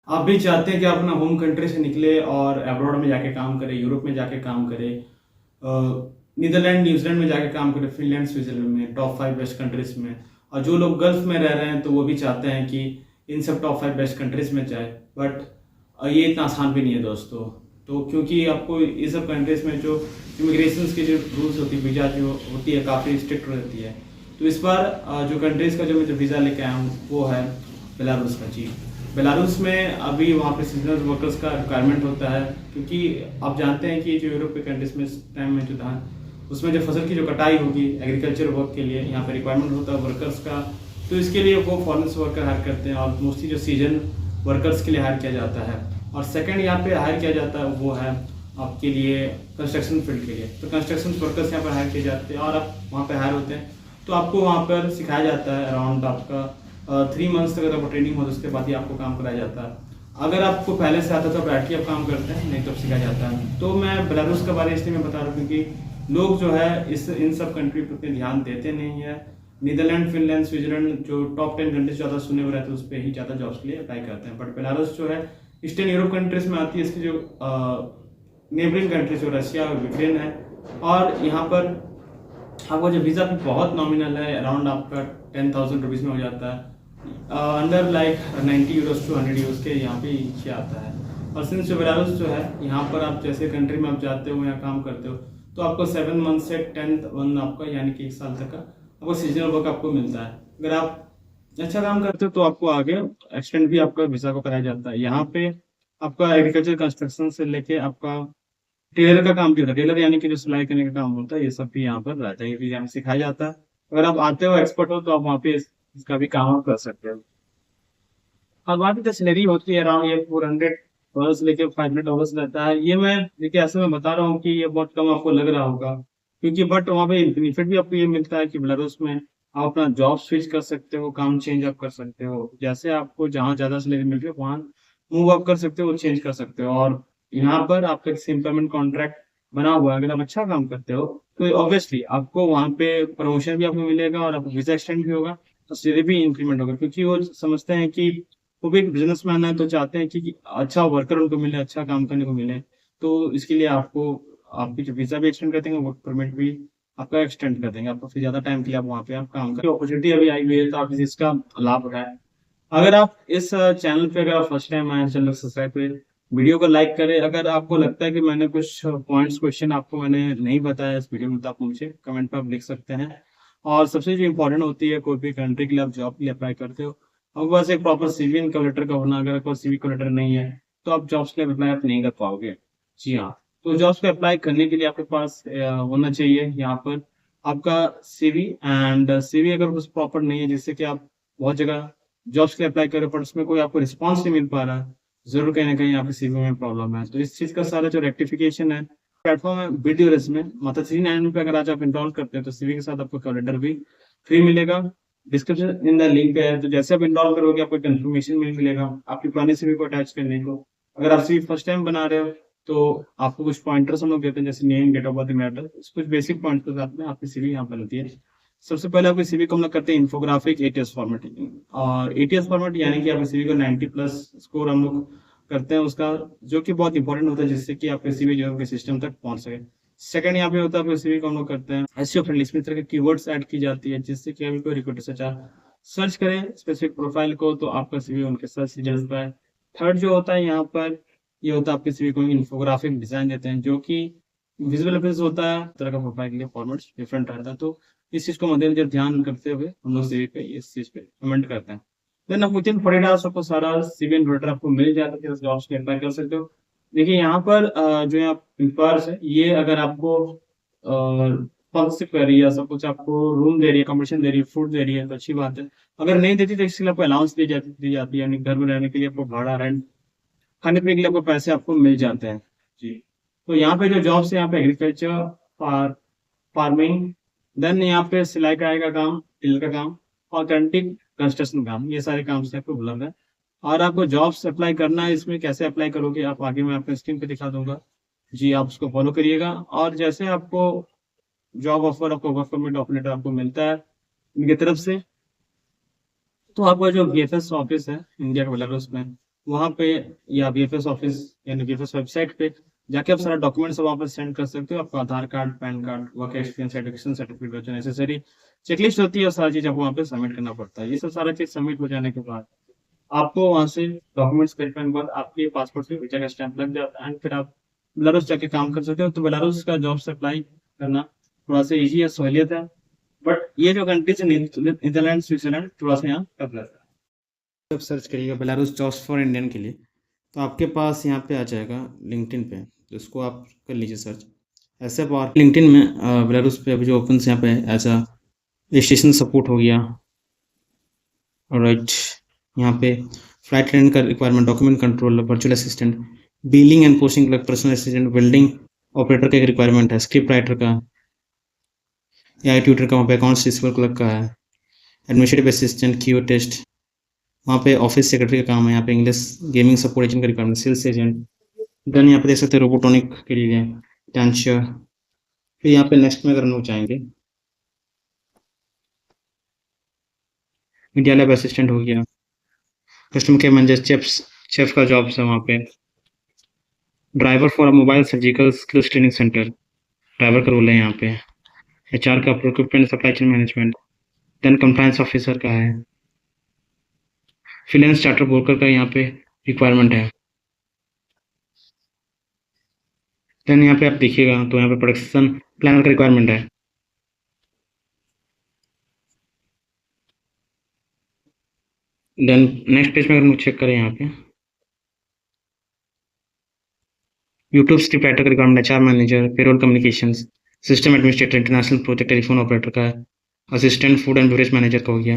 आप भी चाहते हैं कि आप अपना होम कंट्री से निकले और अब्रॉड में जाके काम करें, यूरोप में जाके काम करें, नीदरलैंड न्यूजीलैंड में जाके काम करें, फिनलैंड स्विट्जरलैंड में, टॉप 5 बेस्ट कंट्रीज में। और जो लोग गल्फ में रह रहे हैं तो वो भी चाहते हैं कि इन सब टॉप 5 बेस्ट कंट्रीज में जाए। बट ये इतना आसान भी नहीं है दोस्तों। तो क्योंकि आपको ये सब कंट्रीज में जो इमिग्रेशन की जो रूल्स होती है, वीज़ा जो होती है काफ़ी स्ट्रिक्ट रहती है। तो इस बार जो कंट्रीज का जो मैं वीज़ा लेके आया हूँ वो है बेलारूस का। जी, बेलारूस में अभी वहाँ पे सीजनल वर्कर्स का रिक्वायरमेंट होता है, क्योंकि आप जानते हैं कि जो यूरोप के कंट्रीज में इस टाइम में जो धान उसमें जो फसल की जो कटाई होगी एग्रीकल्चर वर्क के लिए यहाँ पे रिक्वायरमेंट होता है वर्कर्स का। तो इसके लिए वो फॉरेन से वर्कर हायर करते हैं और मोस्टली जो सीजन वर्कर्स के लिए हायर किया जाता है। और सेकंड यहाँ पे हायर किया जाता है वो है आपके लिए कंस्ट्रक्शन फील्ड के लिए। तो कंस्ट्रक्शन वर्कर्स यहाँ पर हायर किए जाते हैं और आप वहाँ पर हायर होते हैं। तो आपको वहाँ पर सिखाया जाता है अराउंड आपका 3 मंथ्स तक अगर आपको ट्रेनिंग हो तो उसके बाद ही आपको काम कराया जाता है। अगर आपको पहले से आता तो आप डायरेक्टली आप काम करते हैं, नहीं तो सिखाया जाता है। तो मैं बेलारूस के बारे में इसलिए मैं बता रहा हूँ क्योंकि लोग जो है इस इन सब कंट्री पर उतने ध्यान देते नहीं है। नीदरलैंड, फिनलैंड, स्विट्जरलैंड जो टॉप 10 कंट्रीज ज़्यादा सुने हुए रहते हैं उस पर ही ज़्यादा जॉब्स के लिए अप्लाई करते हैं। बट बेलारूस जो है ईस्टर्न यूरोप कंट्रीज में आती है। इसकी जो नेबरिंग कंट्रीज जो रशिया और यूक्रेन है। और यहाँ पर आपका जो वीज़ा भी बहुत नॉमिनल है, अराउंड आपका 10,000 रुपीज़ में हो जाता है। Under like 90 euros to 100 euros के यहाँ पे नीचे आता है। और सिंस जो बेलारूस जो है यहाँ पर आप जैसे कंट्री में आप जाते हो यहाँ काम करते हो तो आपको 7 मंथ से 10th मंथ आपका यानी कि 1 साल तक का आपको सीजनल वर्क आपको मिलता है। अगर आप अच्छा काम करते हो तो आपको आगे एक्सटेंड भी आपका वीज़ा को कराया जाता है। यहाँ पे आपका एग्रीकल्चर कंस्ट्रक्शन से लेके आपका टेलर का काम भी होता है। टेलर यानी कि जो सिलाई करने का काम होता है ये सब भी यहाँ पर रहता है, ये भी यहाँ सिखाया जाता है। अगर आप आते हो एक्सपर्ट हो तो आप वहाँ पे इसका भी काम आप कर सकते हो। और वहाँ की जो सैलरी होती है अराउंड ये 400 डॉलर्स लेके 500 डॉलर्स रहता है। ये मैं देखिए ऐसे मैं बता रहा हूँ कि ये बहुत कम आपको लग रहा होगा, क्योंकि बट वहाँ पे बेनिफिट भी आपको ये मिलता है कि बेलारूस में आप अपना जॉब स्विच कर सकते हो, काम चेंज आप कर सकते हो। जैसे आपको जहाँ ज्यादा सैलरी मिल रही है वहाँ मूव अप कर सकते हो, चेंज कर सकते हो। और यहाँ पर आपका एक एम्प्लॉयमेंट कॉन्ट्रैक्ट बना हुआ है। अगर आप अच्छा काम करते हो तो ऑब्वियसली आपको वहाँ पे प्रमोशन भी आपको मिलेगा और आपको वीजा एक्सटेंड भी होगा और सैलरी भी इंक्रीमेंट होगा, क्योंकि वो समझते हैं कि वो भी एक बिजनेसमैन है तो चाहते हैं कि अच्छा वर्कर उनको मिले, अच्छा काम करने को मिले। तो इसके लिए आपको आपकी जो वीजा भी एक्सटेंड कर देंगे, वर्क परमिट भी आपका एक्सटेंड कर देंगे, आपको फिर ज्यादा टाइम के लिए आप वहाँ पे आप काम करें। अपॉर्चुनिटी अभी आई हुई है तो आप इसका लाभ उठाएं। अगर आप इस चैनल पे अगर आप फर्स्ट टाइम आए चैनल सब्सक्राइब करें, वीडियो को लाइक करें। अगर आपको लगता है कि मैंने कुछ पॉइंट्स क्वेश्चन आपको मैंने नहीं बताया इस वीडियो में तो आप मुझे कमेंट पर आप लिख सकते हैं। और सबसे जो इम्पोर्टेंट होती है कोई भी कंट्री के लिए आप जॉब के लिए अप्लाई करते हो, आपके पास एक प्रॉपर सीवी इनकम लेटर का होना। अगर आपको सीवी इनकम लेटर नहीं है तो आप जॉब्स के लिए अप्लाई आप नहीं कर पाओगे। जी हाँ, तो जॉब्स पे अप्लाई करने के लिए आपके पास होना चाहिए यहाँ पर आपका सीवी। एंड सीवी अगर कुछ प्रॉपर नहीं है जिससे कि आप बहुत जगह जॉब्स के लिए अप्लाई करो पर उसमें कोई आपको रिस्पॉन्स नहीं मिल पा रहा है, जरूर कहीं ना कहीं आपके सीवी में प्रॉब्लम है। तो इस चीज का सारा जो रेक्टिफिकेशन है प्लेटफॉर्म है वीडियो रेसमे मतलब 399 पे अगर आज आप इंस्टॉल करते हैं तो सीवी के साथ आपको कवर लेटर भी फ्री मिलेगा। डिस्क्रिप्शन इन द लिंक पे है, तो जैसे आप इंस्टॉल करोगे आपको कंफर्मेशन मेल मिलेगा आपकी पुरानी सीवी को अटैच करने को। अगर आप सीवी फर्स्ट टाइम बना रहे हो तो आपको कुछ पॉइंटर्स हम लोग देते हैं जैसे name, date of birth, matter, कुछ बेसिक पॉइंट्स के साथ में आपकी सीवी यहाँ पर होती है। सबसे पहले आपकी सीवी को हम लोग करते हैं इन्फोग्राफिक एटीएस फॉर्मेट। और एटीएस फॉर्मेट यानी कि आपकी सीवी को 90+ स्कोर हम लोग करते हैं उसका, जो कि बहुत इंपॉर्टेंट होता है जिससे कि आपके सीवी जो है सिस्टम तक पहुंच सके। सेकंड यहाँ पे होता है आपके सीवी को हम लोग करते हैं एसईओ फ्रेंडली, इसमें तरह के कीवर्ड्स ऐड की जाती है जिससे कि अभी कोई रिक्रूटर सर्च करें स्पेसिफिक प्रोफाइल को तो आपका सीवी उनके सर्च रिजल्ट पर है। थर्ड जो होता है यहाँ पर ये होता है आपके सीवी को इन्फोग्राफिक डिजाइन देते हैं जो कि विजुअल अपेयरेंस होता है, तरह का प्रोफाइल के लिए फॉर्मेट डिफरेंट रहता है। तो इस चीज को मद्देनजर ध्यान करते हुए हम लोग सीवी पे इस चीज पे कमेंट करते हैं। देन आप विद इन 40 आवर्स आपको सारा सीवी एंड लेटर आपको मिल जाता है, जॉब्स के अप्लाई कर सकते हो। देखिए यहाँ पर जो आप एम्प्लॉयर्स है ये अगर आपको स्पॉन्सरशिप कर रही है, सब कुछ आपको रूम दे रही है, अकोमोडेशन दे रही है, फूड दे रही है तो अच्छी बात है। अगर नहीं देती तो इसके लिए आपको अलाउंस दी जाती है, यानी घर में रहने के लिए आपको भाड़ा, रेंट, खाने पीने के लिए आपको पैसे आपको मिल जाते हैं। जी, तो यहाँ पे जो जॉब्स है यहाँ पे एग्रीकल्चर, फार्मिंग, देन यहाँ पे सिलाई कढ़ाई का काम, टिल का काम, और कैंटिंग कंस्ट्रक्शन काम, ये सारे काम से आपको उपलब्ध है। और आपको जॉब्स अप्लाई करना है, इसमें कैसे अप्लाई करोगे आप आगे मैं आपको स्क्रीन पे दिखा दूंगा। जी, आप उसको फॉलो करिएगा। और जैसे आपको जॉब ऑफर, आपको वर्क परमिट ऑफर लेटर आपको मिलता है इनकी तरफ से, तो आपका जो वीएफएस ऑफिस है इंडिया के बेलारूस में वहाँ पे या वीएफएस ऑफिस यानी वीएफएस वेबसाइट पे जाके आप सारा डॉक्यूमेंट्स वहाँ पर सेंड कर सकते हो। आपका Aadhaar card, PAN card, work experience, education certificate जो नेसेसरी चेकलिस्ट होती है, और सारी चीज़ आपको वहाँ पे सबमिट करना पड़ता है। ये सब सारा चीज़ सबमिट हो जाने के बाद आपको वहाँ से डॉक्यूमेंट्स वेरीफाई करने के बाद आपके पासपोर्ट पे वीजा का स्टैंप लग जाता है, एंड फिर आप बेलारूस जाके काम कर सकते हो। तो बेलारूस का जॉब से अप्लाई करना थोड़ा सा ईजी है, सहूलियत है। बट ये जो कंट्रीज है नीदरलैंड, स्विट्जरलैंड, थोड़ा सा यहाँ टफ रहता है। जब सर्च करिएगा बेलारूस जॉब्स फॉर इंडियन के लिए, तो आपके पास यहाँ पे आ जाएगा लिंक्डइन पे, तो इसको आप कर लीजिए सर्च। ऐसे आप और लिंक्डइन में बेलारूस पे अभी जो ओपन यहाँ पे एज अ रजिस्ट्रेशन सपोर्ट हो गया, राइट। यहाँ पे फ्लाइट अटेंडेंट का requirement, document controller, virtual assistant, billing and posting clerk, personal assistant, welding operator का एक रिक्वायरमेंट है, स्क्रिप्ट राइटर का, एआई ट्यूटर का, वहाँ पे अकाउंट्स रिसीवर क्लर्क का है, एडमिनिस्ट्रेटिव असिस्टेंट, क्यू टेस्ट, वहाँ पे ऑफिस सेक्रेटरी का काम है, यहाँ पे इंग्लिश गेमिंग सपोर्ट एजेंट का रिक्वायरमेंट, सेल्स एजेंट। देन यहाँ पे देख सकते हैं रोबोटॉनिक के लिए डांसर। फिर यहाँ पे नेक्स्ट में अगर हम लोग चाहेंगे, मीडिया लैब असिस्टेंट हो गया, कस्टमर केयर मैनेजर, शेफ का जॉब है वहाँ पे, driver for mobile surgical skills training centre, driver का रोल है यहाँ पे, एचआर का, procurement, supply chain management, then compliance officer का है, फाइनेंस चार्टर ब्रोकर का यहाँ पे रिक्वायरमेंट है। देन यहाँ पे आप देखिएगा तो यहाँ पे प्रोडक्शन प्लानर का रिक्वायरमेंट है। देन नेक्स्ट पेज में अगर हम चेक करें, यहाँ पे यूट्यूब स्क्रिप्ट राइटर का requirement, HR manager, payroll communications, system administrator, international project, telephone operator का, assistant food and beverage manager का हो गया,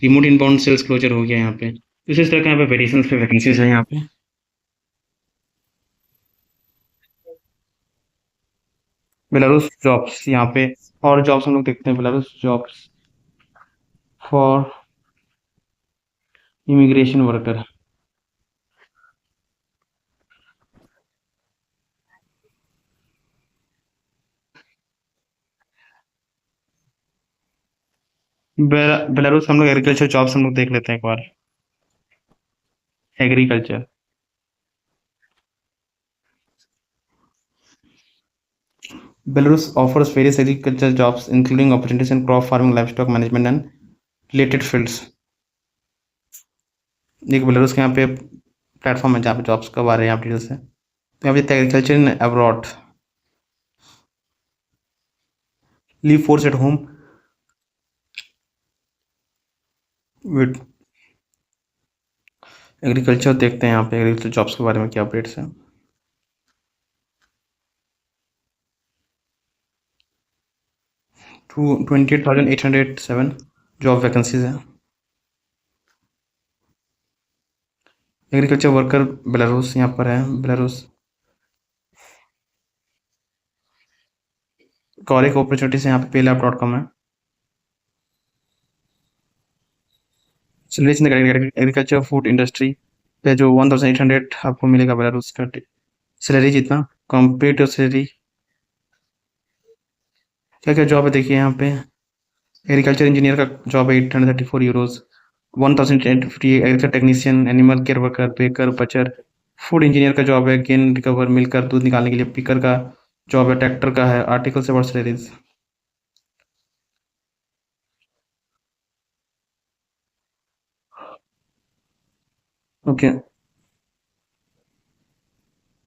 रिमोट इनबाउंड सेल्स क्लोजर हो गया यहाँ पे। इसी तरह का यहाँ पे वेरिएशन पे वैकेंसीज है यहाँ पे। बेलारूस जॉब्स यहाँ पे, और जॉब्स हम लोग देखते हैं, Belarus jobs for immigration worker. Belarus हम लोग एग्रीकल्चर जॉब्स हम लोग देख लेते हैं एक बार। Agriculture, Belarus offers various agricultural jobs including opportunities in crop farming, livestock management and related fields। एक बेलारूस के यहाँ पे प्लेटफॉर्म है जहाँ पे जॉब्स का बारे में आप डिटेल्स है। तो यहाँ पे agriculture in abroad, leave force at home with agriculture. देखते हैं यहाँ पे एग्रीकल्चर जॉब्स के बारे में क्या अपडेट्स हैं। 28,807 जॉब वैकेंसीज हैं। एग्रीकल्चर वर्कर बेलारूस यहाँ पर है, बेलारूस। और एक अपॉर्चुनिटीज यहाँ पे paylab.com है। Salaries in agriculture food industry पे जो 1,800 आपको मिलेगा बेलारूस का सैलरी, जितना कंपेयर सैलरी। क्या क्या जॉब है देखिए यहाँ पे, एग्रीकल्चर इंजीनियर का जॉब है 834 euros, 1,850 agriculture technician, animal care worker, baker, butcher. Food engineer का जॉब है गेन रिकवर मिलकर दूध निकालने के लिए, पिकर का जॉब है, ट्रैक्टर का है, आर्टिकल से वर्ड सैलरीज। ओके।